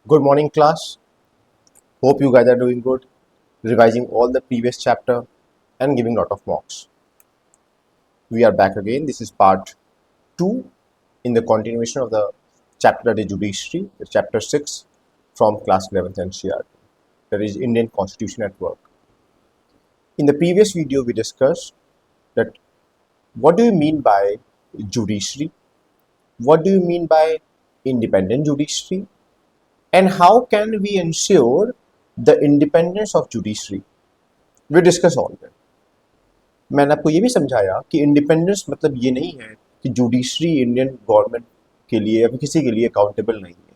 Good morning, class. Hope you guys are doing good, revising all the previous chapter and giving lot of mocks. We are back again. This is part 2 in the continuation of the chapter that is Judiciary, chapter 6 from class 11th NCERT. That is Indian Constitution at Work. In the previous video, we discussed that what do you mean by judiciary? What do you mean by independent judiciary? And how can we ensure the independence of judiciary? We discuss all that. मैंने आपको ये भी समझाया कि independence मतलब ये नहीं है कि जुडिशरी इंडियन गवर्नमेंट के लिए या किसी के लिए अकाउंटेबल नहीं है.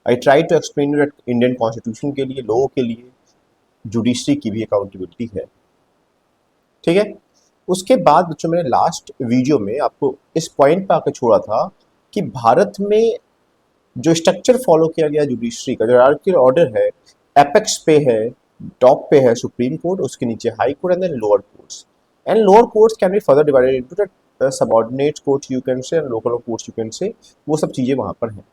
I try to explain that Indian constitution के लिए, लोगों के लिए जुडिशरी की भी अकाउंटेबिलिटी है. ठीक है. उसके बाद बच्चों, मैंने लास्ट वीडियो में आपको इस पॉइंट पर आकर छोड़ा था कि भारत में जो स्ट्रक्चर फॉलो किया गया जुडिशरी का, जो हायरार्किकल ऑर्डर है, एपेक्स पे है, टॉप पे है सुप्रीम कोर्ट, उसके नीचे high court and then lower courts. And lower courts can be further divided into the subordinate courts you can say and local courts you can say. वो सब चीज़ें वहाँ पर हैं.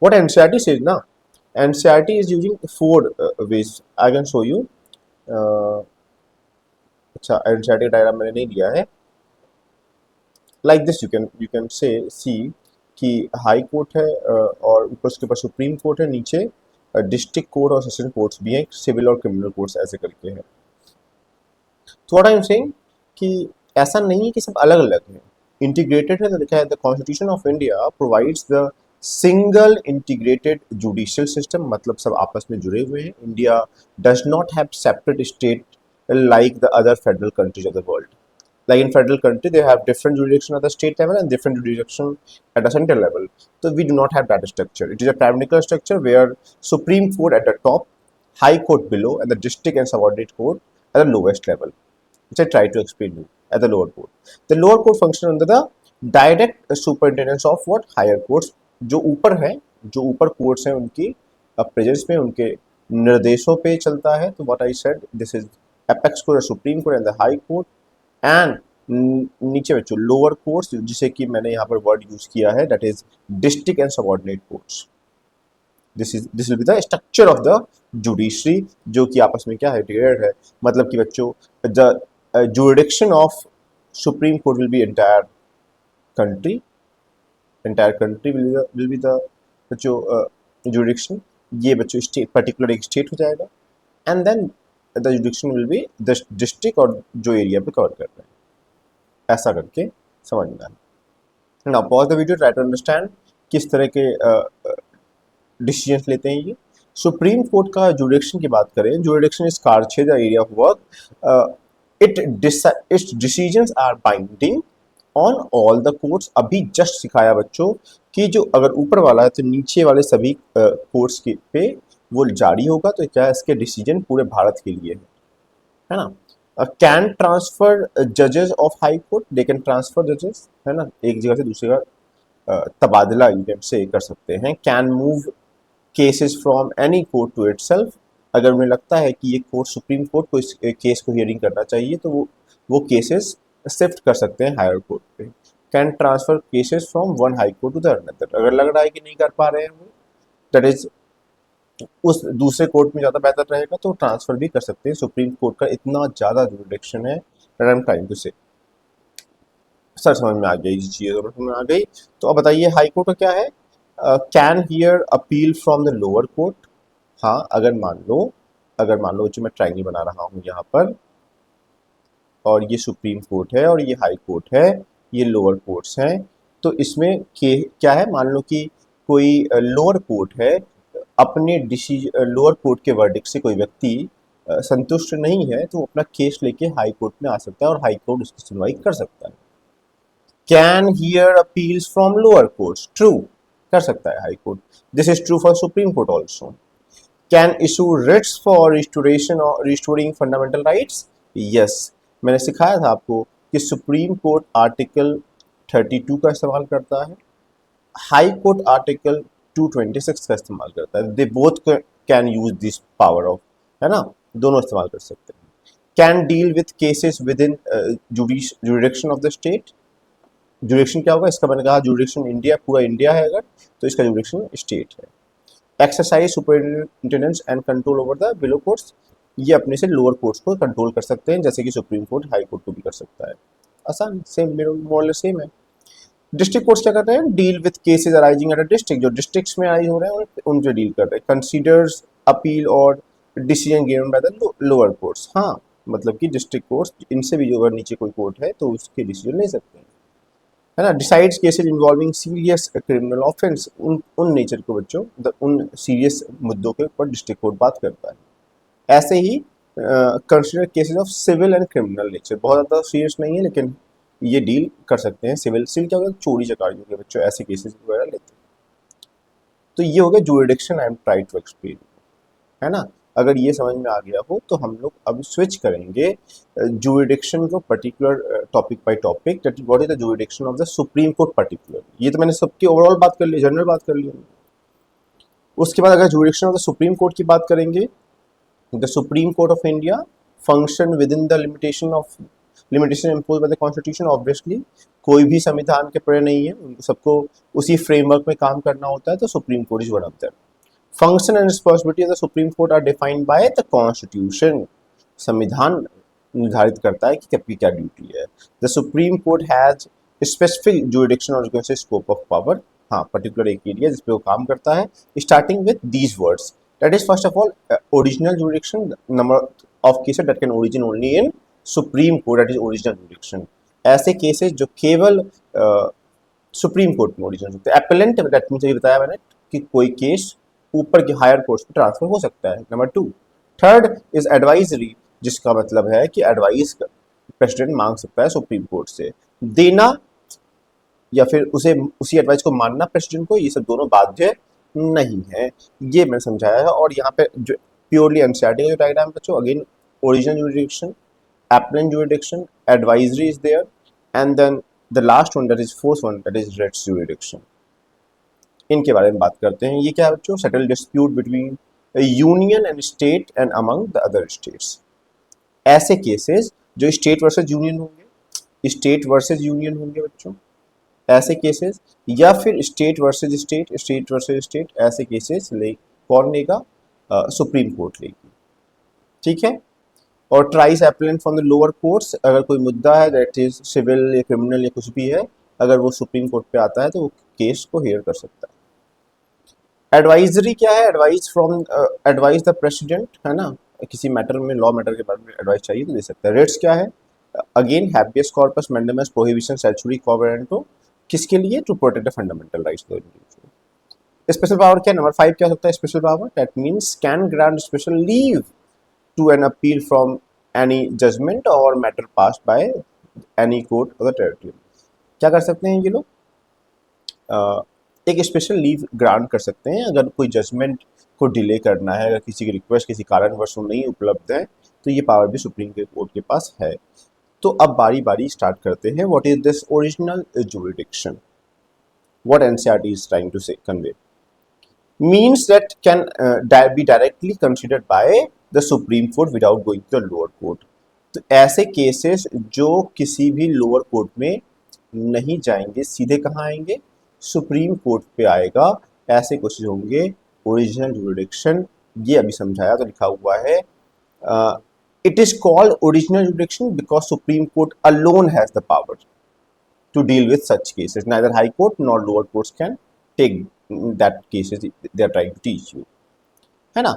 What NCERT says ना, NCERT is using 4 ways. I can show you. अच्छा, NCERT का diagram मैंने नहीं दिया है. Like this you can say see कि हाई कोर्ट है और ऊपर उसके ऊपर सुप्रीम कोर्ट है, नीचे डिस्ट्रिक्ट कोर्ट और सेशन कोर्ट्स भी हैं, सिविल और क्रिमिनल कोर्ट्स ऐसे करके हैं. थोड़ा आई एम सेइंग कि ऐसा नहीं है कि सब अलग अलग है, इंटीग्रेटेड है. तो लिखा है the constitution of India provides the single integrated judicial system, मतलब सब आपस में जुड़े हुए हैं. India does not have separate state like the other federal countries of the world. Like in federal country, they have different jurisdiction at the state level and different jurisdiction at the central level. So we do not have that structure. It is a tyrannical structure where Supreme Court at the top, High Court below, and the district and subordinate court at the lowest level, which I try to explain to you at the lower court. The lower court function under the direct superintendence of what? Higher courts. जो ऊपर है, जो ऊपर courts हैं, उनकी presence में, उनके निर्देशों पे चलता है. तो what I said, this is apex court, supreme court and the high court, and नीचे बच्चों लोअर कोर्ट्स, जिसे कि मैंने यहाँ पर वर्ड यूज किया है, that is district and subordinate courts. This will be the structure of the judiciary, जो कि आपस में क्या है, इंटीग्रेटेड है. मतलब कि बच्चों the jurisdiction of supreme court will be entire country will be the बच्चों जुरिडिक्शन. ये बच्चों स्टेट, पर्टिकुलर एक स्टेट हो जाएगा, and then the jurisdiction will be the district और जो एरिया पे कवर कर रहे हैं. ऐसा करके समझना है. Now pause the video, try to understand किस तरह के डिसीजंस लेते हैं ये. सुप्रीम कोर्ट का जुडिक्शन की बात करें, जुडिक्शन इज कारछेद area of work. Its decisions are binding on all the courts. अभी जस्ट सिखाया बच्चों कि जो अगर ऊपर वाला है तो नीचे वाले सभी कोर्ट्स के पे वो जारी होगा. तो क्या इसके डिसीजन पूरे भारत के लिए है ना. कैन ट्रांसफर जजेस of high court, they can transfer जजेस, है ना, एक जगह से दूसरी जगह तबादला यू कैन से कर सकते हैं. Can move cases from any court to itself. अगर उन्हें लगता है कि ये कोर्ट, सुप्रीम कोर्ट को इस केस को हियरिंग करना चाहिए, तो वो केसेस शिफ्ट कर सकते हैं हायर कोर्ट पे. Can transfer cases from one high court to the another. अगर लग रहा है कि नहीं कर पा रहे हैं वो, दैट इज उस दूसरे कोर्ट में ज़्यादा बेहतर रहेगा, तो ट्रांसफर भी कर सकते हैं. सुप्रीम कोर्ट का इतना ज़्यादा जुरिडिक्शन है, आई एम ट्राइंग टू से. सर समझ में आ गई, ये चीज़ समझ में आ गई. तो अब बताइए हाई कोर्ट का क्या है. Can hear appeal from the lower court. हाँ, अगर मान लो जो मैं ट्रायंगल बना रहा हूँ यहाँ पर, और ये सुप्रीम कोर्ट है और ये हाई कोर्ट है, ये लोअर कोर्ट्स हैं, तो इसमें क्या है, मान लो कि कोई लोअर कोर्ट है, अपने लोअर कोर्ट के वर्डिक्ट से कोई व्यक्ति संतुष्ट नहीं है, तो वो अपना केस लेके हाई कोर्ट में आ सकता है और हाई कोर्ट उसकी सुनवाई कर सकता है. Can hear appeals from lower courts. True, कर सकता है high court. This is true for supreme court also. Can issue Ritz for restoring fundamental rights. Yes, मैंने सिखाया था आपको कि सुप्रीम कोर्ट आर्टिकल 32 का इस्तेमाल करता है, हाई कोर्ट आर्टिकल 226 का इस्तेमाल करता है. They both can use this power of, है ना, दोनों इस्तेमाल कर सकते हैं. Can deal with cases with in jurisdiction of the state. Jurisdiction क्या होगा इसका, मैंने कहा जुरिडिक्शन इंडिया, पूरा इंडिया है अगर, तो इसका जुरिडिक्शन स्टेट है. Exercise superintendence and control over the below courts, ये अपने से लोअर कोर्ट्स को कंट्रोल कर सकते हैं, जैसे कि सुप्रीम कोर्ट हाई कोर्ट को भी कर सकता है। आसान, सेम मोरल सेम है। डिस्ट्रिक्ट कोर्ट्स क्या करते हैं, deal with cases arising at a district, जो डिस्ट्रिक्ट्स में अराइज हो रहे हैं उनसे डील कर रहे हैं। कंसीडर्स अपील और decision given by the lower courts, हाँ मतलब कि डिस्ट्रिक्ट कोर्ट्स इनसे भी जो अगर नीचे कोई कोर्ट है तो उसके डिसीजन ले सकते हैं, है ना। Decides cases involving serious criminal offence, उन नेचर को बच्चों उन सीरियस मुद्दों के ऊपर डिस्ट्रिक्ट कोर्ट बात करता है। ऐसे ही consider cases of civil and criminal nature, बहुत ज़्यादा सीरियस नहीं है लेकिन ये डील कर सकते हैं। सिविल क्या होगा, चोरी चकारी के बच्चों ऐसे केसेस वगैरह लेते हैं। तो ये हो गया jurisdiction, I am try to explain, है ना। अगर ये समझ में आ गया हो तो हम लोग अब स्विच करेंगे जुरिडिक्शन को particular topic by topic, that what is the jurisdiction of the supreme court particular. ये तो मैंने सबकी ओवरऑल बात कर ली, जनरल बात कर ली। उसके बाद अगर jurisdiction of the supreme court की बात करेंगे, the supreme court of India function with in the limitation impose by the constitution. Obviously कोई भी संविधान के परे नहीं है, उनको सबको उसी फ्रेमवर्क में काम करना होता है, तो supreme court is one of them. Function and responsibility of the supreme court are defined by the constitution, संविधान निर्धारित करता है कि कब क्या ड्यूटी है। The supreme court has specific jurisdiction और स्कोप ऑफ पावर, हाँ पर्टिकुलर एक एरिया जिसपे वो काम करता है, starting with these words, that is first of all original jurisdiction, number of cases that can origin only in supreme court, that is original jurisdiction. ऐसे cases जो केवल सुप्रीम कोर्ट में ओरिजिन होते हैं। एपेलेंट, दैट मींस ये बताया मैंने कि कोई केस ऊपर के हायर कोर्ट्स में ट्रांसफर हो सकता है। नंबर 2, थर्ड इज एडवाइजरी, जिसका मतलब है कि एडवाइस प्रेसिडेंट मांग सकता है सुप्रीम कोर्ट से, देना या फिर उसे उसी एडवाइस को मानना प्रेसिडेंट को, ये सब दोनों बाध्य नहीं है। ये मैं समझाया है। और यहाँ पे जो प्योरली एनसीईआरटी का जो डायग्राम बच्चों, again original jurisdiction, appellant jurisdiction, advisory is there, and then the last one, that is fourth one, that is writs jurisdiction. इनके बारे में बात करते हैं। ये क्या है बच्चों, settle dispute between union and state and among the other states. ऐसे केसेस जो स्टेट वर्सेस यूनियन होंगे, स्टेट वर्सेस यूनियन होंगे बच्चों, ऐसे केसेस, या फिर state versus state, state versus state, ऐसे केसेस कौन लेगा, सुप्रीम कोर्ट लेगी, ठीक है। और ट्राइस appellant from the lower courts, अगर कोई मुद्दा है दैट इज सिविल या क्रिमिनल या कुछ भी है, अगर वो सुप्रीम कोर्ट पे आता है तो वो केस को हेयर कर सकता है। एडवाइजरी क्या है, एडवाइस द प्रेसिडेंट, है ना, किसी मैटर में, लॉ मैटर के बारे में एडवाइस चाहिए तो दे सकता है। रेट्स क्या है, again habeas corpus, mandamus, prohibition, statutory quo warranto, किसके लिए, to protect the fundamental rights of the individual. Special power क्या, नंबर 5 क्या होता है special power, that means can grant special leave to an appeal from any judgment or matter passed by any court of the territory। क्या कर सकते हैं ये लोग, एक स्पेशल लीव ग्रांट कर सकते हैं अगर कोई जजमेंट को डिले करना है, अगर किसी की रिक्वेस्ट किसी कारणवश नहीं उपलब्ध है, तो ये पावर भी सुप्रीम कोर्ट के पास है। तो अब बारी बारी स्टार्ट करते हैं। What is this original jurisdiction, what NCERT is trying to say convey, means that can be directly considered by the Supreme Court without going to the lower court। तो ऐसे केसेस जो किसी भी लोअर कोर्ट में नहीं जाएंगे, सीधे कहाँ आएंगे, सुप्रीम कोर्ट पे आएगा, ऐसे केसेस होंगे ओरिजिनल जुरिडिक्शन। ये अभी समझाया तो लिखा हुआ है, it is called original jurisdiction because supreme court alone has the power to deal with such cases, neither high court nor lower courts can take that cases they are trying to teach you, है ना।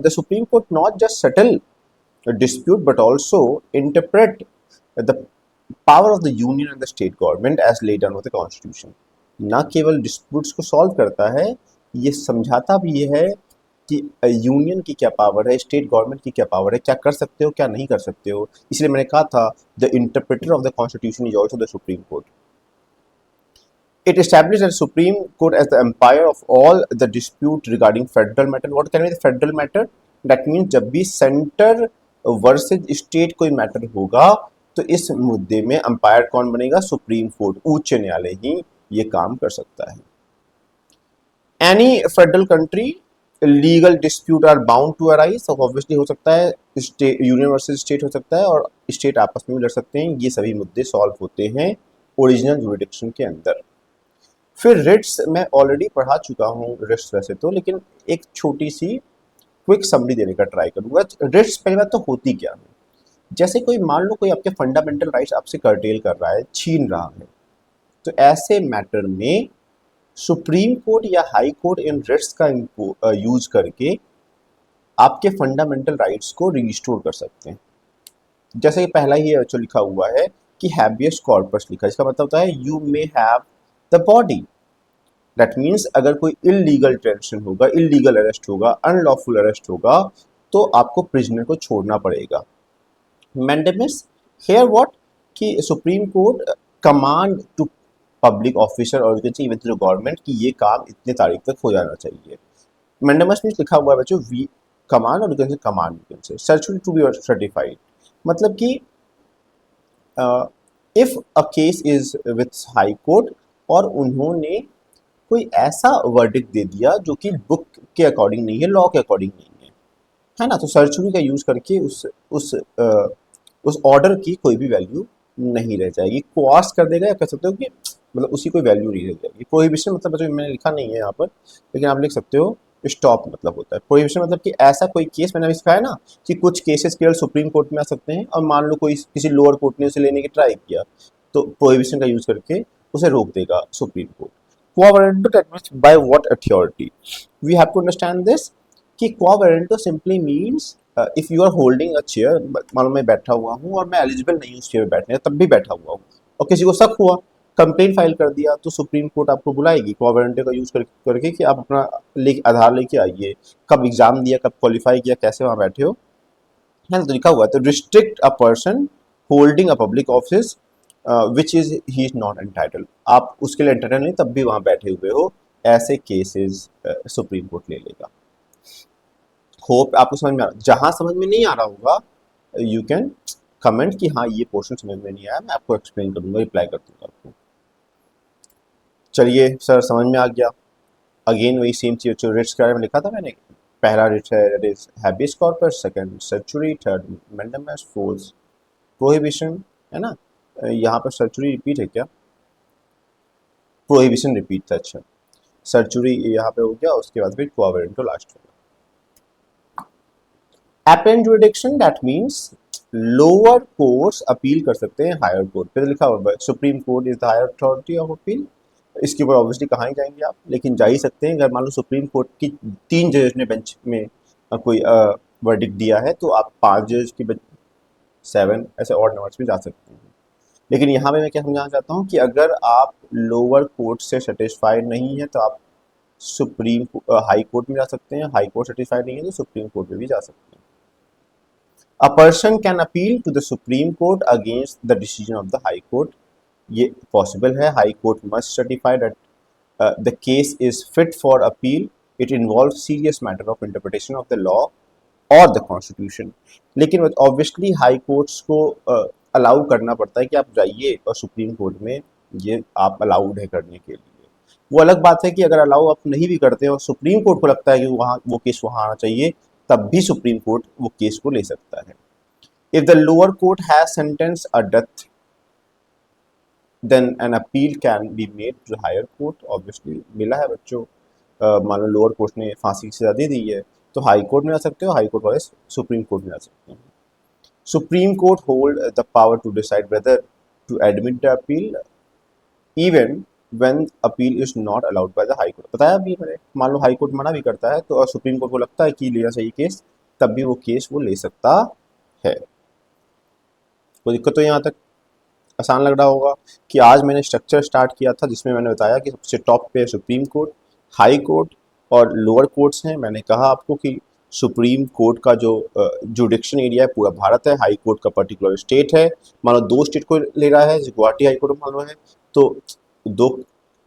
The Supreme Court not just settle a dispute but also interpret the power of the union and the state government as laid down with the constitution। ना केवल disputes को solve करता है, ये समझाता भी ये है कि यूनियन की क्या पावर है, स्टेट गवर्नमेंट की क्या पावर है, क्या कर सकते हो क्या नहीं कर सकते हो। इसलिए मैंने कहा था the interpreter of the constitution is also the supreme court. It establish the supreme court as the umpire of all the dispute regarding federal matter. What can be the federal matter, that means जब भी centre versus state कोई matter होगा तो इस मुद्दे में umpire कौन बनेगा, सुप्रीम कोर्ट, उच्च न्यायालय ही ये काम कर सकता है। Any federal country legal dispute are bound to arise, obviously हो सकता है यूनियन वर्सेस स्टेट हो सकता है और स्टेट आपस में भी लड़ सकते हैं, ये सभी मुद्दे सॉल्व होते हैं ओरिजिनल जुरिडिक्शन के अंदर। फिर रिट्स मैं ऑलरेडी पढ़ा चुका हूँ रिट्स वैसे तो, लेकिन एक छोटी सी क्विक समरी देने का ट्राई करूंगा। रिट्स पहली बात तो होती क्या है, जैसे कोई मान लो कोई आपके फंडामेंटल राइट्स आपसे कर्टेल कर रहा है, छीन रहा है, तो ऐसे मैटर में सुप्रीम कोर्ट या हाई कोर्ट इन रिट्स का यूज करके आपके फंडामेंटल राइट्स को रिस्टोर कर सकते हैं। जैसे कि पहला ही जो लिखा हुआ है कि हैबियस कॉर्पस लिखा है, इसका मतलब होता है you may have the body. That means अगर कोई इलीगल डिटेंशन होगा, इलीगल अरेस्ट होगा, अनलॉफुल अरेस्ट होगा, तो आपको प्रिजनर को छोड़ना पड़ेगा। मैंडेमिस हेयर व्हाट कि supreme court command to public officer और इवन टू गवर्नमेंट कि ये काम इतने तारीख तक हो जाना चाहिए। मैंडेमस में लिखा हुआ है बच्चों वी कमांड और कमांड से सर्चुरी टू बी सर्टिफाइड, मतलब कि if a case is with high court और उन्होंने कोई ऐसा वर्डिक्ट दे दिया जो कि बुक के अकॉर्डिंग नहीं है, लॉ के अकॉर्डिंग नहीं है ना, तो सर्चुरी का यूज करके उस ऑर्डर की कोई भी वैल्यू नहीं रह जाएगी, क्वाश कर देगा, या कह सकते हो कि मतलब उसकी कोई वैल्यू नहीं रह जाएगी। प्रोहिबिशन मतलब बच्चों मैंने लिखा नहीं है यहाँ पर, लेकिन आप लिख सकते हो स्टॉप मतलब होता है। प्रोहिबिशन मतलब कि ऐसा कोई केस, मैंने अभी सिखाया ना कि कुछ केसेस केवल सुप्रीम कोर्ट में आ सकते हैं और मान लो कोई किसी लोअर कोर्ट ने उसे लेने की ट्राई किया, तो प्रोहिबिशन का यूज करके उसे रोक देगा supreme court. Quo warranto that means by what authority, we have to understand this कि quo warranto simply means if you are holding a chair, मान लो मैं बैठा हुआ हूँ और मैं एलिजिबल नहीं हूँ उस चेयर में बैठने, तब भी बैठा हुआ हूँ और किसी को शक हुआ, कंप्लेन फाइल कर दिया, तो सुप्रीम कोर्ट आपको बुलाएगी क्वा वारंटी का यूज करके कि आप अपना आधार लेके आइए, कब एग्जाम दिया, कब क्वालिफाई किया, कैसे वहां बैठे हो, है ना। तो लिखा हुआ है, तो restrict a person holding a public office which is he is not entitled, आप उसके लिए एंटाइटल नहीं तब भी वहां बैठे हुए हो, ऐसे केसेस सुप्रीम कोर्ट ले लेगा। होप आपको समझ में आ रहा, जहां समझ में नहीं आ रहा होगा यू कैन कमेंट कि हाँ ये पोर्शन समझ में नहीं आया, मैं आपको एक्सप्लेन करूंगा, रिप्लाई कर दूंगा आपको। चलिए सर समझ में आ गया। अगेन वही सेम चीज जो रिट्स के बारे में लिखा था मैंने, पहला रिट है that is habeas corpus, second certiorari, third mandamus, fourth prohibition, है ना। यहाँ पर सर्चुरी रिपीट है क्या, प्रोहिबिशन रिपीट था, अच्छा सर्चुरी यहाँ पे हो गया, उसके बाद फिर क्वा वारंटो लास्ट होगा। Appeal jurisdiction that means lower courts appeal कर सकते हैं हायर कोर्ट पे, लिखा हुआ है supreme court is the higher authority of appeal, इसके ऊपर ऑब्वियसली कहाँ ही जाएंगे आप, लेकिन जा ही सकते हैं। अगर मान लो सुप्रीम कोर्ट की 3 जज ने बेंच में कोई वर्डिक्ट दिया है, तो आप 5 जज की 7 ऐसे और नंबर्स में जा सकते हैं। लेकिन यहाँ पे मैं क्या समझाना चाहता हूँ कि अगर आप लोअर कोर्ट से सेटिस्फाइड नहीं है तो आप सुप्रीम हाई कोर्ट में जा सकते हैं, हाई कोर्ट सेटिस्फाइड नहीं है तो सुप्रीम कोर्ट में भी जा सकते हैं। A person can appeal to the Supreme Court against the decision of the High Court. ये पॉसिबल है, high court must certify that the case is fit for appeal, it involve serious matter of interpretation of the law और the constitution. लेकिन obviously high courts को allow करना पड़ता है कि आप जाइए और सुप्रीम कोर्ट में ये आप अलाउड है करने के लिए। वो अलग बात है कि अगर अलाउ आप नहीं भी करते और सुप्रीम कोर्ट को लगता है कि वहाँ वो केस वहाँ आना चाहिए, तब भी सुप्रीम कोर्ट वो केस को ले सकता है। If the lower court has sentence a death, then an appeal can be made to higher court. Obviously मिला है बच्चों, मान लो लोअर कोर्ट ने फांसी की सजा दे दी है, तो हाई कोर्ट में आ सकते हो, हाई कोर्ट वाले सुप्रीम कोर्ट में आ सकते हैं। Supreme court hold the power to decide whether to admit the appeal even when appeal is not allowed by the high court. बताया अभी मैंने, मान लो हाई कोर्ट मना भी करता है तो और सुप्रीम कोर्ट को लगता है कि लेना चाहिए केस, तब भी वो केस वो ले सकता है। कोई दिक्कत तो यहाँ तक आसान लग रहा होगा कि आज मैंने स्ट्रक्चर स्टार्ट किया था जिसमें मैंने बताया कि सबसे टॉप पे सुप्रीम कोर्ट, हाई कोर्ट और लोअर कोर्ट्स हैं। मैंने कहा आपको कि सुप्रीम कोर्ट का जो जुडिक्शन एरिया है पूरा भारत है, हाई कोर्ट का पर्टिकुलर स्टेट है, मान लो 2 स्टेट को ले रहा है, गुवाहाटी हाई कोर्ट मान लो है, तो दो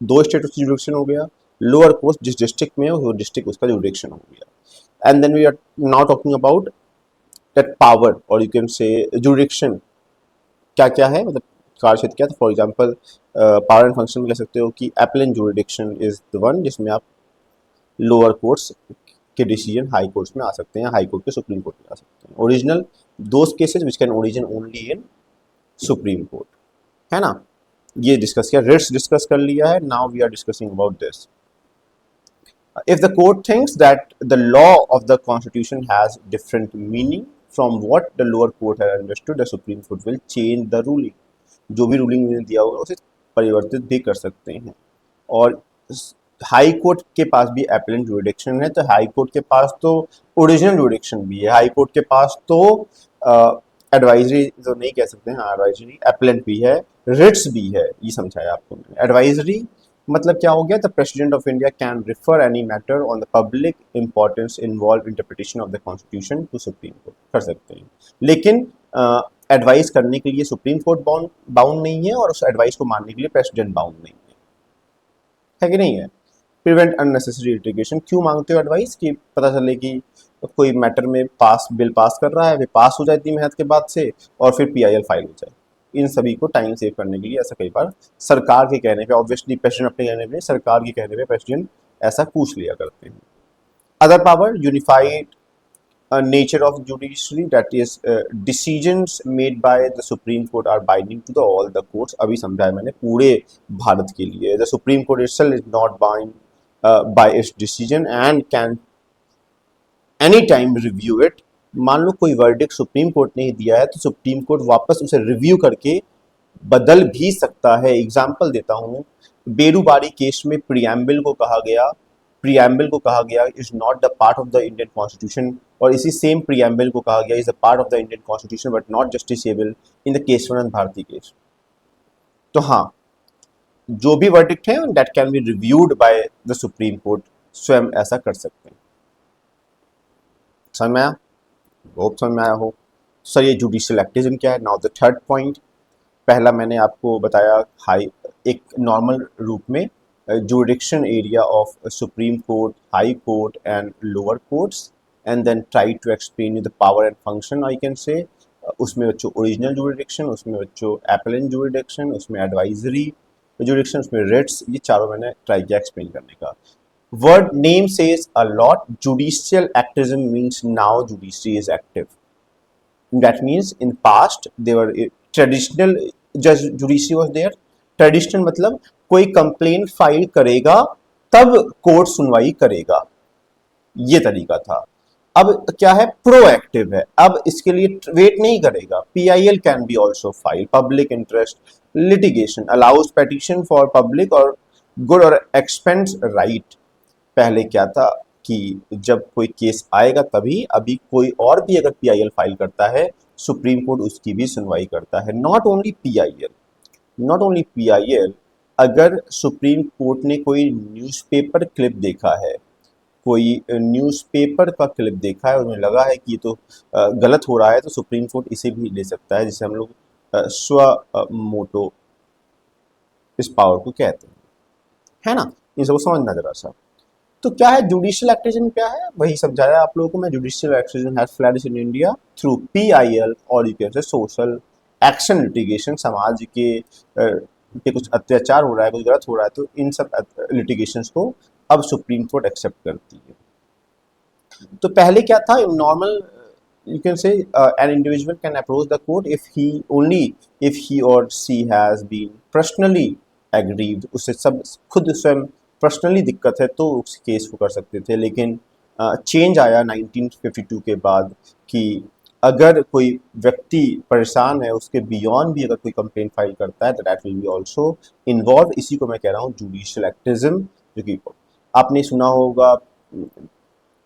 दो स्टेट उसकी जुडिक्शन हो गया, लोअर कोर्ट जिस डिस्ट्रिक्ट में है वो डिस्ट्रिक्ट उसका जुडिक्शन हो गया। And then we are now talking about that power और यू कैन से जुडिक्शन क्या क्या है, मतलब कार्य क्षेत्र क्या था। For example power and function में कह सकते हो कि appellant jurisdiction is the one जिसमें आप लोअर कोर्ट्स के डिसीजन हाई कोर्ट्स में आ सकते हैं, हाई कोर्ट के सुप्रीम कोर्ट में आ सकते हैं। Original those cases which can origin only in supreme court, है ना। ये डिस्कस किया, रिट्स डिस्कस कर लिया है. Now we are discussing about this. If the court thinks that the law of the constitution has different meaning from what the lower court has understood, the Supreme Court will change the ruling. जो भी ruling ने दिया होगा उसे परिवर्तित भी कर सकते हैं. और हाई कोर्ट के पास भी एपेलेंट जुरिडिक्शन है, तो हाई कोर्ट के पास तो ओरिजिनल जुरिडिक्शन भी है, हाई कोर्ट के पास तो एडवाइजरी तो नहीं कह सकते हैं, एडवाइजरी एपेलेंट भी है, रिट्स भी है. ये समझाया आपको मैंने. एडवाइजरी मतलब क्या हो गया, the president of India can refer any matter on the public importance involve interpretation of the constitution to supreme court, कर सकते हैं. लेकिन एडवाइस करने के लिए सुप्रीम कोर्ट बाउंड नहीं है और उस एडवाइस को मानने के लिए प्रेसिडेंट बाउंड नहीं है कि नहीं है. Prevent unnecessary litigation. क्यों मांगते हो एडवाइस? कि पता चले कि कोई मैटर में बिल पास कर रहा है, फिर पास हो जाए 3 महीने के बाद से और फिर पीआईएल फाइल हो जाए. इन सभी को टाइम सेव करने के लिए ऐसा कई बार सरकार के कहने पे, ऑब्वियसली प्रेसिडेंट अपने कहने पे, सरकार के कहने पे प्रेसिडेंट ऐसा पूछ लिया करते हैं. Other power, unified nature of judiciary, that is decisions made by the Supreme Court are binding to the all the courts. अभी समझाया मैंने पूरे भारत के लिए. The Supreme Court itself is not bound by its decision and can any time review it. मान लो कोई verdict supreme court ने ही दिया है तो सुप्रीम कोर्ट वापस उसे रिव्यू करके बदल भी सकता है. एग्जाम्पल देता हूँ, बेरूबारी केस में प्रियम्बल को कहा गया is not the part of the Indian constitution, और इसी सेम प्रियम्बल को कहा गया is the part of the Indian constitution but not justiciable in the Kesavananda Bharati case. तो हाँ, जो भी वर्डिक्ट है that can be reviewed by the supreme court, स्वयं ऐसा कर सकते हैं. समझ में आया? होप समझ में आया हो. सर ये जुडिशियल एक्टिज्म क्या है? Now the third point. पहला मैंने आपको बताया एक नॉर्मल रूप में jurisdiction area of Supreme Court, High Court and lower courts, and then try to explain you the power and function. I can say उसमें बच्चों ओरिजिनल जुरिडिक्शन, उसमें बच्चों एपेलेंट जुरिडिक्शन, उसमें एडवाइजरी जुरिडिक्शन, उसमें रिट्स, ये चारों मैंने ट्राई किया एक्सप्लेन करने का. Word name says a lot. Judicial activism means now judiciary is active. That means in past they were traditional judiciary was there. Traditional मतलब कोई कंप्लेन फाइल करेगा तब कोर्ट सुनवाई करेगा, ये तरीका था. अब क्या है, प्रोएक्टिव है. अब इसके लिए वेट नहीं करेगा. PIL can be also file. Public interest litigation allows petition for public और गुड और एक्सपेंस राइट. पहले क्या था कि जब कोई केस आएगा तभी, अभी कोई और भी अगर पीआईएल फाइल करता है सुप्रीम कोर्ट उसकी भी सुनवाई करता है. नॉट ओनली पीआईएल, अगर सुप्रीम कोर्ट ने कोई न्यूज़पेपर क्लिप देखा है, कोई न्यूज़पेपर का क्लिप देखा है, उन्हें लगा है कि ये तो गलत हो रहा है, तो सुप्रीम कोर्ट इसे भी ले सकता है, जिसे हम लोग स्वमोटो इस पावर को कहते हैं, है ना. इन सबको समझना जरा सा. तो क्या है जुडिशियल एक्टिज्म? क्या है वही समझाया आप लोगों को मैं. Judicial activism has flourished in India through PIL और you can say social action litigation. समाज के कुछ अत्याचार हो रहा है, कुछ गलत हो रहा है, तो इन सब लिटिगेशंस को अब सुप्रीम कोर्ट एक्सेप्ट करती है. तो पहले क्या था, नॉर्मल यू कैन से an individual can approach the court if he और सी हैज बीन पर्सनली एग्रीव्ड. उससे सब खुद स्वयं पर्सनली दिक्कत है तो उस केस को कर सकते थे. लेकिन चेंज आया 1952 के बाद कि अगर कोई व्यक्ति परेशान है, उसके बियॉन्ड भी अगर कोई कंप्लेंट फाइल करता है तो that will be also involve. इसी को मैं कह रहा हूँ जुडिशियल एक्टिज्म. जो कि आपने सुना होगा,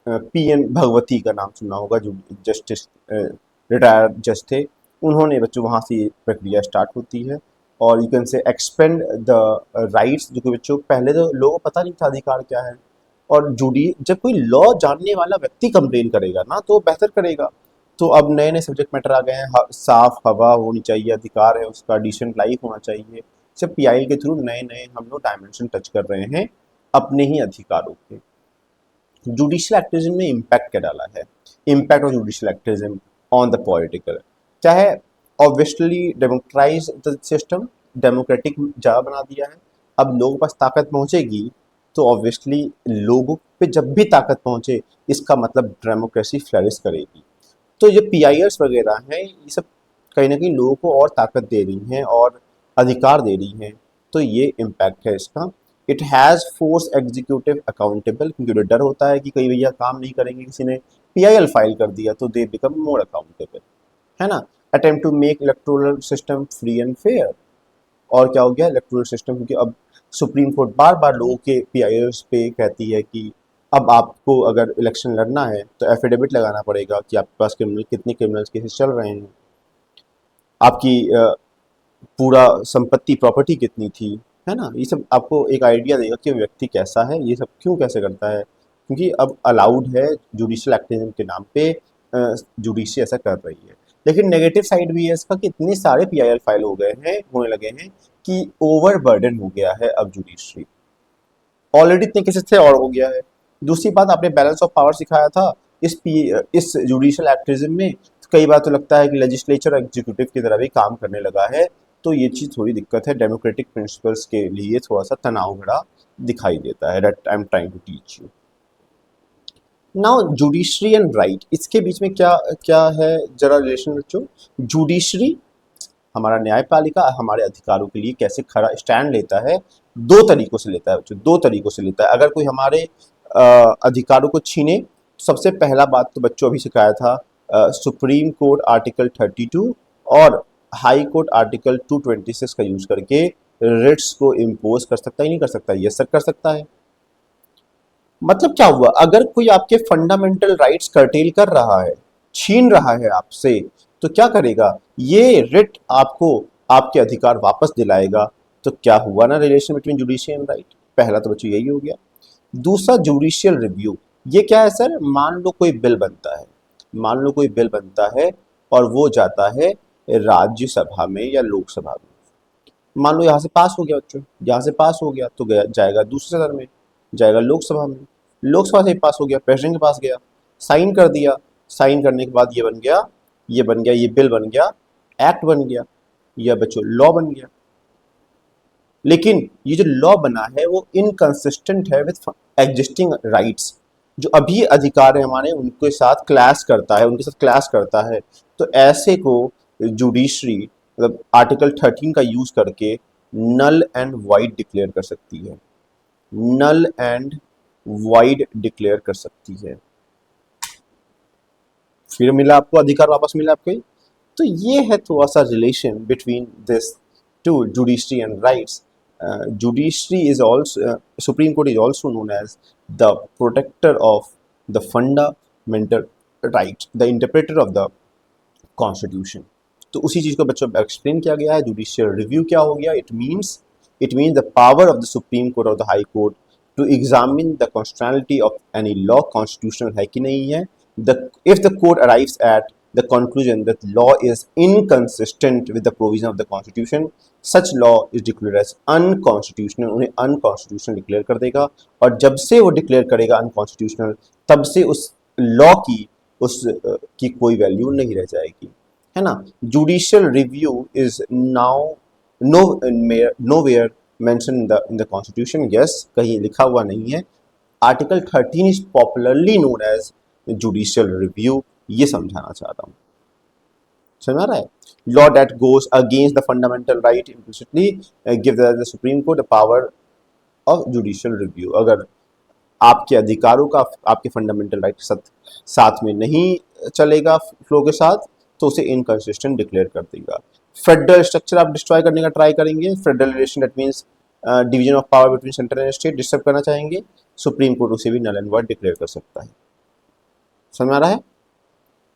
पीएन भगवती का नाम सुना होगा, जो जस्टिस रिटायर्ड जज थे. उन्होंने बच्चों वहाँ से ये प्रक्रिया स्टार्ट होती है. और यू कैन से एक्सपेंड द राइट्स, जो कि बच्चों पहले तो लोगों को पता नहीं था अधिकार क्या है. और जब कोई लॉ जानने वाला व्यक्ति कंप्लेन करेगा ना तो बेहतर करेगा. तो अब नए नए सब्जेक्ट मैटर आ गए हैं. साफ हवा होनी चाहिए, अधिकार है उसका, डिसेंट लाइफ होना चाहिए. सिर्फ पीआईएल के थ्रू नए नए हम लोग डायमेंशन टच कर रहे हैं अपने ही अधिकारों के. जुडिशियल एक्टिज्म ने इम्पैक्ट क्या डाला है? Impact of judicial activism on the political क्या है? Obviously democratise the system, democratic ज़्यादा बना दिया है. अब लोगों के पास ताकत पहुंचेगी तो ऑब्वियसली लोगों पे जब भी ताकत पहुंचे इसका मतलब डेमोक्रेसी फ्लरिश करेगी. तो ये पीआईएल्स वगैरह हैं, ये सब कहीं ना कहीं लोगों को और ताकत दे रही हैं और अधिकार दे रही हैं, तो ये इम्पैक्ट है इसका। It has force executive accountable, क्योंकि उन्हें डर होता है कि कई भैया काम नहीं करेंगे, किसी ने PIL फाइल कर दिया तो दे बिकम मोर अकाउंटेबल, है ना। Attempt to make electoral system free and fair, और क्या हो गया इलेक्टोरल सिस्टम, क्योंकि अब सुप्रीम कोर्ट बार बार लोगों के PILs पे कहती है कि अब आपको अगर इलेक्शन लड़ना है तो एफिडेविट लगाना पड़ेगा कि आपके पास कितने क्रिमिनल केसेस चल रहे हैं, आपकी पूरा संपत्ति प्रॉपर्टी कितनी थी, है ना। ये सब आपको एक आइडिया देगा कि व्यक्ति कैसा है, ये सब क्यों कैसे करता है, क्योंकि अब अलाउड है जुडिशियल एक्टिविज्म के नाम पे जुडिशरी ऐसा कर रही है। लेकिन नेगेटिव साइड भी है इसका कि इतने सारे PIL फाइल हो गए हैं, होने लगे हैं कि ओवर बर्डन हो गया है अब जुडिशरी, ऑलरेडी इतने केसेस थे और हो गया है। दूसरी बात, आपने बैलेंस ऑफ पावर सिखाया था इस जुडिशियल एक्टिविज्म में, तो कई बार तो लगता है कि लेजिस्लेचर एग्जीक्यूटिव की तरह भी काम करने लगा है, तो ये चीज़ थोड़ी दिक्कत है, डेमोक्रेटिक प्रिंसिपल्स के लिए थोड़ा सा तनाव भरा दिखाई देता है। That I am trying to teach you. Now judiciary and right, इसके बीच में क्या क्या है जरा रिलेशन बच्चों। जुडिशरी हमारा न्यायपालिका हमारे अधिकारों के लिए कैसे खरा स्टैंड लेता है, दो तरीकों से लेता है बच्चों, दो तरीकों से लेता है। अगर कोई हमारे अधिकारों को छीने, तो सबसे पहला बात तो बच्चों अभी सिखाया था, सुप्रीम कोर्ट आर्टिकल 32 और हाई कोर्ट आर्टिकल 226 का यूज करके रिट्स को इम्पोज कर सकता ही नहीं कर सकता, यस सर कर सकता है। मतलब क्या हुआ, अगर कोई आपके फंडामेंटल राइट्स कर्टेल कर रहा है, छीन रहा है आपसे, तो क्या करेगा, ये रिट आपको आपके अधिकार वापस दिलाएगा। तो क्या हुआ ना relation between judicial and right, पहला तो बच्चों यही हो गया। दूसरा जुडिशियल रिव्यू, ये क्या है सर, मान लो कोई बिल बनता है, मान लो कोई बिल बनता है और वो जाता है राज्यसभा में या लोकसभा में, मान लो यहाँ से पास हो गया बच्चों, यहाँ से पास हो गया तो गया जाएगा दूसरे सदन में, जाएगा लोकसभा में, लोकसभा से पास हो गया प्रेसिडेंट के पास गया, साइन कर दिया, साइन करने के बाद ये बन गया, ये बन गया, ये बिल बन गया, एक्ट बन गया, या बच्चों लॉ बन गया। लेकिन ये जो लॉ बना है वो इनकंसिस्टेंट है विथ एग्जिस्टिंग राइट्स, जो अभी अधिकार है हमारे उनके साथ क्लैश करता है, उनके साथ क्लैश करता है। तो ऐसे को जुडिशरी मतलब आर्टिकल 13 का यूज करके नल एंड वाइड डिक्लेयर कर सकती है, नल एंड वाइड डिक्लेयर कर सकती है। फिर मिला आपको अधिकार वापस मिला आपको। तो ये है थोड़ा सा relation between this two judiciary and rights. Judiciary is also Supreme Court is also known as the protector of the fundamental right, the interpreter of the Constitution। तो उसी चीज को बच्चों एक्सप्लेन किया गया है। जुडिशियल रिव्यू क्या हो गया, it means the power of the supreme Court और the high court to examine the constitutionality of any law, constitutional है कि नहीं है। If the court arrives at the conclusion that law is inconsistent with the provision of the constitution, such law is declared as unconstitutional, उन्हें unconstitutional declare कर देगा। और जब से वो डिक्लेयर करेगा unconstitutional, तब से उस लॉ की कोई वैल्यू नहीं रह जाएगी, है ना। Judicial review is now nowhere mentioned in the constitution, yes, कहीं लिखा हुआ नहीं है। Article 13 is popularly known as judicial review, ये समझाना चाहता हूँ, समझ रहा है। Law that goes against the fundamental right implicitly give the supreme court the power of judicial review. अगर आपके अधिकारों का आपके फंडामेंटल राइट के साथ में नहीं चलेगा फ्लो के साथ, तो उसे इनकंसिस्टेंट डिक्लेयर कर देगा। फेडरल स्ट्रक्चर आप डिस्ट्रॉय करने का ट्राई करेंगे, federal relation that means division of power between central and state disturb करना चाहेंगे, सुप्रीम कोर्ट उसे भी नल एंड वॉइड डिक्लेयर कर सकता है। समझ आ रहा है।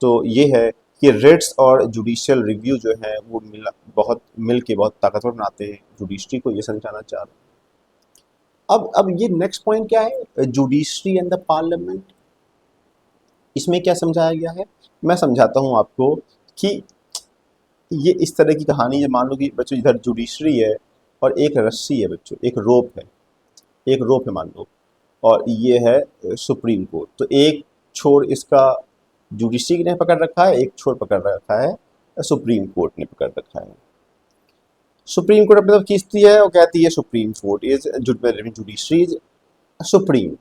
तो ये है कि रिट्स और जुडिशियल रिव्यू जो है वो बहुत ताकतवर बनाते हैं जुडिशरी को, ये समझाना चाह रहा हूँ। अब ये नेक्स्ट पॉइंट क्या है, जुडिशरी एंड द पार्लियामेंट। इसमें क्या समझाया गया है, मैं समझाता हूँ आपको कि ये इस तरह की कहानी है। मान लो कि बच्चों इधर जुडिशरी है और एक रस्सी है बच्चों, एक रोप है मान लो, और ये है सुप्रीम कोर्ट। तो एक छोर इसका जुडिशरी ने पकड़ रखा है, एक छोर पकड़ रखा है सुप्रीम कोर्ट ने पकड़ रखा है। सुप्रीम कोर्ट अपनी तरफ खींचती है और कहती है supreme court is judiciary is supreme.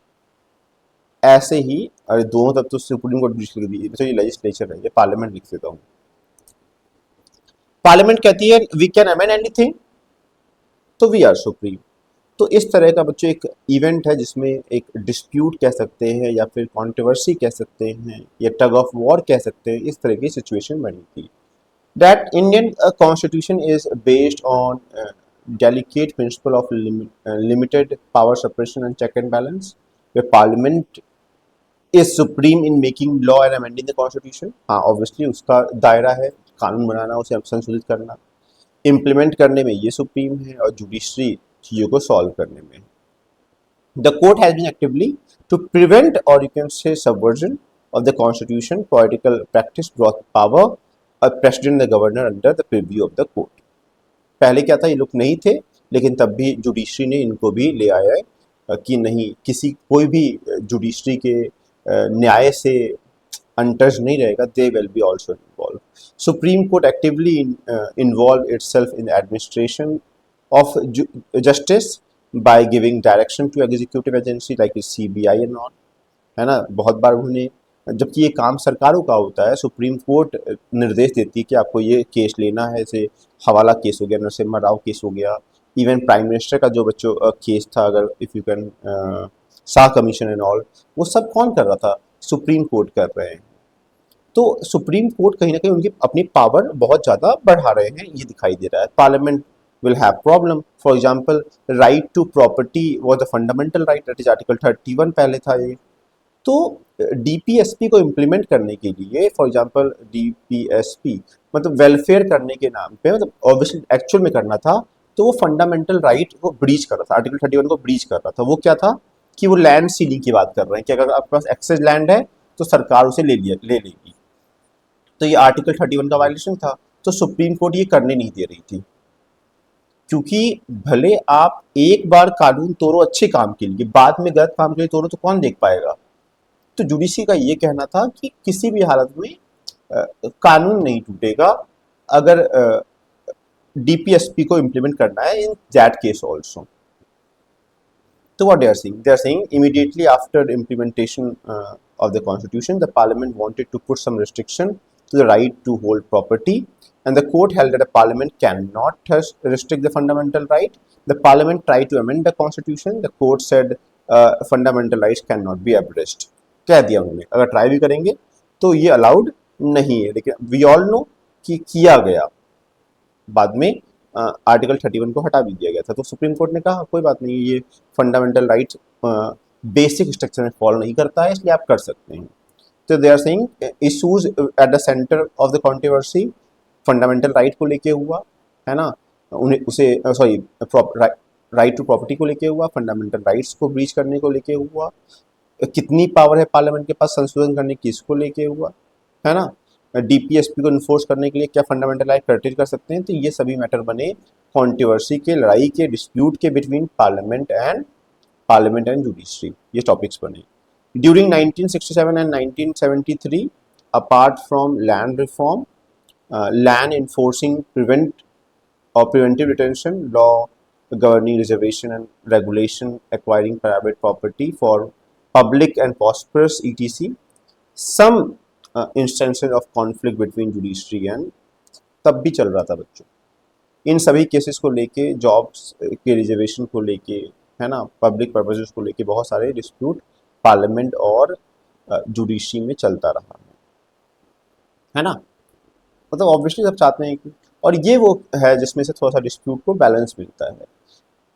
ऐसे ही अरे दोनों तरफ तो सुप्रीम कोर्ट जुडिशरी लिख दी, ये लेजिस्लेचर है, ये पार्लियामेंट लिख देता हूँ। पार्लियामेंट कहती है वी कैन अमेंड एनीथिंग तो वी आर सुप्रीम। तो इस तरह का बच्चों एक इवेंट है जिसमें एक डिस्प्यूट कह सकते हैं या फिर कंट्रोवर्सी कह सकते हैं या टग ऑफ वॉर कह सकते हैं, इस तरह की सिचुएशन बनी थी। That Indian constitution is based on delicate principle of limited power separation and check and balance, where parliament is supreme in making law and amending the constitution। हाँ obviously उसका दायरा है कानून बनाना, उसे संशोधित करना, इम्प्लीमेंट करने में ये सुप्रीम है, और जुडिशरी चीज़ों को सॉल्व करने में। The court has been actively to prevent, or you can say, subversion of the constitution, political practice brought power a president, the governor under the purview of the court। पहले क्या था, ये लोग नहीं थे, लेकिन तब भी जुडिशरी ने इनको भी ले आया है कि नहीं, किसी कोई भी जुडिशरी के न्याय से अनटच नहीं रहेगा, they will be also involve. Supreme court actively involve itself in administration of justice by giving direction to executive agency like CBI and all, है ना। बहुत बार उन्होंने, जबकि ये काम सरकारों का होता है, सुप्रीम कोर्ट निर्देश देती है कि आपको ये केस लेना है, जैसे हवाला केस हो गया, नरसिम्हा राव केस हो गया, इवन प्राइम मिनिस्टर का जो बच्चों केस था, अगर if you can Shah commission and all, वो सब कौन कर रहा था, सुप्रीम कोर्ट कर रहे हैं। तो सुप्रीम कोर्ट कहीं ना कहीं उनकी अपनी पावर बहुत ज़्यादा बढ़ा रहे हैं, ये दिखाई दे रहा है। Parliament will have problem, for example right to property was a fundamental right, that is article 31 पहले था ये। तो DPSP को इम्प्लीमेंट करने के लिए, फॉर एग्जांपल DPSP मतलब वेलफेयर करने के नाम पे, मतलब ऑब्वियसली एक्चुअल में करना था, तो वो फंडामेंटल राइट को ब्रीच कर रहा था, आर्टिकल 31 को ब्रीच कर रहा था। वो क्या था कि वो लैंड सीलिंग की बात कर रहे हैं कि अगर आपके पास एक्सेस लैंड है तो सरकार उसे ले लेगी, तो ये आर्टिकल 31 का वायलेशन था। तो सुप्रीम कोर्ट ये करने नहीं दे रही थी, क्योंकि भले आप एक बार कानून तोड़ो अच्छे काम के लिए, बाद में गलत काम के लिए तोड़ो तो कौन देख पाएगा। तो जुडिशरी का ये कहना था कि किसी भी हालत में कानून नहीं टूटेगा अगर DPSP को इम्प्लीमेंट करना है इन दैट केस ऑल्सो। तो what they are saying immediately after the implementation of the constitution, the parliament wanted to put some restriction to the right to hold property, and the court held that the parliament cannot restrict the fundamental right. The parliament tried to amend the constitution, the court said fundamental rights cannot be abridged। कह दिया उन्होंने, अगर try भी करेंगे तो ये allowed नहीं है। लेकिन वी ऑल नो कि किया गया, बाद में आर्टिकल 31 को हटा भी दिया गया था। तो सुप्रीम कोर्ट ने कहा कोई बात नहीं, ये फंडामेंटल राइट बेसिक स्ट्रक्चर में फॉलो नहीं करता है, इसलिए आप कर सकते हैं। तो they are saying issues at the centre of the controversy fundamental right को लेके हुआ, है ना, उन्हें उसे सॉरी राइट टू प्रॉपर्टी को लेके हुआ, फंडामेंटल राइट्स को ब्रीच करने को लेके हुआ, कितनी पावर है पार्लियामेंट के पास संशोधन करने की, इसको लेके हुआ, है ना, DPSP को इन्फोर्स करने के लिए क्या फंडामेंटल राइट कर्टेज कर सकते हैं। तो ये सभी मैटर बने कंट्रोवर्सी के, लड़ाई के, डिस्प्यूट के बिटवीन पार्लियामेंट एंड जुडिशरी, ये टॉपिक्स बने। During 1967 and 1973, apart from land reform, land enforcing preventive detention law governing reservation and regulation acquiring private property for public and prosperous etc, some instances of conflict between judiciary and, तब भी चल रहा था बच्चों इन सभी cases को लेके, jobs के रिजर्वेशन को लेके, है ना, पब्लिक पर्पसेस को लेके बहुत सारे डिस्प्यूट पार्लियामेंट और जुडिशरी में चलता रहा है ना। मतलब ऑब्वियसली सब चाहते हैं कि, और ये वो है जिसमें से थोड़ा सा डिस्प्यूट को बैलेंस मिलता है।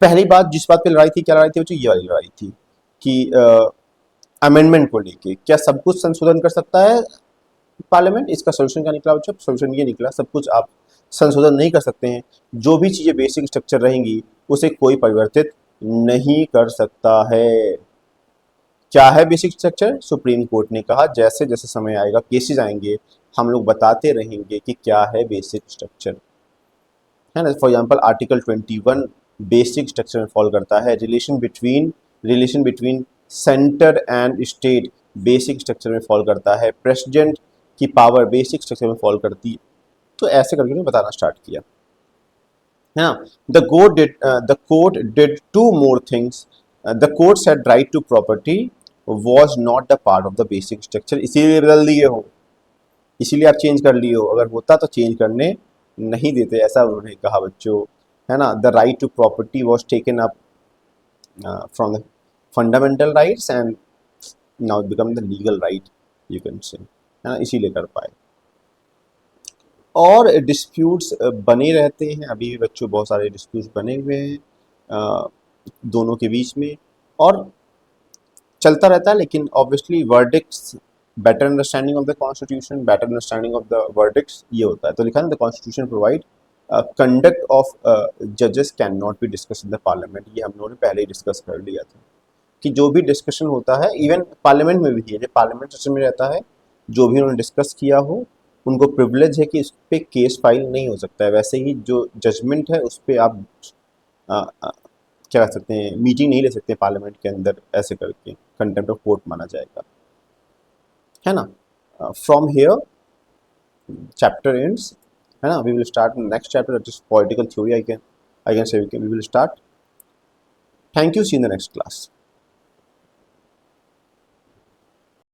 पहली बात जिस बात पे लड़ाई थी, क्या लड़ाई थी, ये वाली लड़ाई थी कि अमेंडमेंट को लेके क्या सब कुछ संशोधन कर सकता है पार्लियामेंट। इसका सोल्यूशन क्या निकला बच्चों, सोल्यूशन ये निकला सब कुछ आप संशोधन नहीं कर सकते हैं, जो भी चीज़ें बेसिक स्ट्रक्चर रहेंगी उसे कोई परिवर्तित नहीं कर सकता है। क्या है बेसिक स्ट्रक्चर, सुप्रीम कोर्ट ने कहा जैसे जैसे समय आएगा, केसेस आएंगे, हम लोग बताते रहेंगे कि क्या है बेसिक स्ट्रक्चर, है ना। For example article 21 basic structure में फॉलो करता है, relation between centre and state basic structure में फॉलो करता है, प्रेसिडेंट की पावर बेसिक स्ट्रक्चर में फॉलो करती है। तो ऐसे करके उन्होंने बताना स्टार्ट किया, है ना। The court did two more things. The court said right to property was not the part of the basic structure, इसीलिए बदल दिए हो, इसीलिए आप चेंज कर लिए हो, अगर होता तो चेंज करने नहीं देते, ऐसा उन्होंने कहा बच्चों। है ना, the right to property was taken up from the fundamental rights and now become the legal right, you can say, है ना, इसीलिए कर पाए। और डिस्प्यूट्स बने रहते हैं, अभी भी बच्चों बहुत सारे डिस्प्यूट्स बने हुए हैं दोनों के बीच में, और चलता रहता है, लेकिन obviously verdicts, better understanding of the constitution, better understanding of the verdicts, ये होता है। तो लिखा है the constitution provide conduct of जजेस can not be discuss in the parliament, ये हम लोगों ने पहले ही डिस्कस कर लिया था कि जो भी डिस्कशन होता है इवन पार्लियामेंट में भी है, जब पार्लियामेंट सेशन में रहता है, जो भी उन्होंने डिस्कस किया हो उनको प्रिविलेज है कि इस पर केस फाइल नहीं हो सकता है। वैसे ही जो जजमेंट है उस पर आप आ, आ, क्या कर सकते हैं, मीटिंग नहीं ले सकते पार्लियामेंट के अंदर, ऐसे करके कंटेम्प्ट ऑफ कोर्ट माना जाएगा, है ना। फ्रॉम हियर चैप्टर एंड्स, है ना, we will start next chapter, that is political theory, I can say we will start. Thank you, see in the next class.